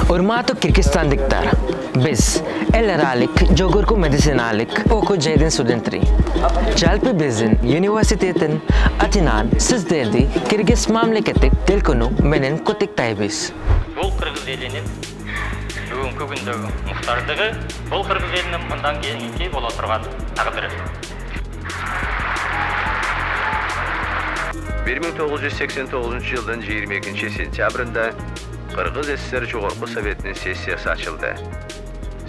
Ormato Kırgızistan'dakiler, biz elleralik, jogurku medisinalik, okuyacağız studentri. Jalpi bizin üniversitetin Atinan sizlerdi Kırgız mamleketik telkonu menen kotik taybız. Бұл қырғыз елінің бүгінгі күндегі мұқтаждығы бұл қырғыз елінің мұндан кейінгі бола тұрған тағдыры. 1989 жылдың 22 сентябрында Qırğız SSR Жоғарғы Советінің сессиясы açıldı.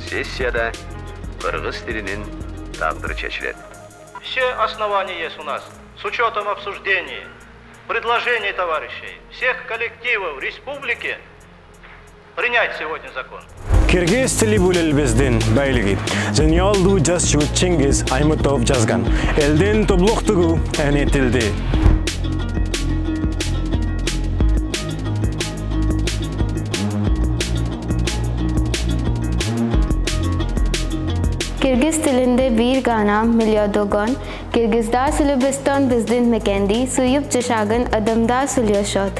Сессияда қырғыз тілінің тағдыры шешіледі. Все основания есть у нас с учетом обсуждений, предложений товарищей, всех коллективов республики принять сегодня закон. Киргиз тили бүлел бізден байлығы. Және алду жас жігіт Чингиз Аймұтов жазған. Елден тоблықтығы әнетілді. Kırgız tilinde bir gana Milyodogon, Kırgızlar Sülübistan bizdin mekendi, suyup yaşagın adamda sülüyorşot.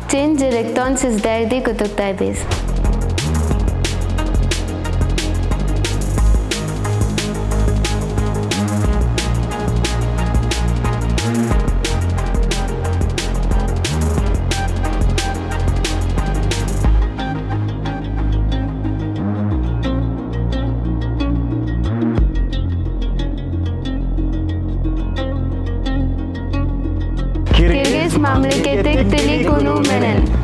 Çin direkton sizlerdi kutuktay biz. Kırgız mamleketik tili konu menen.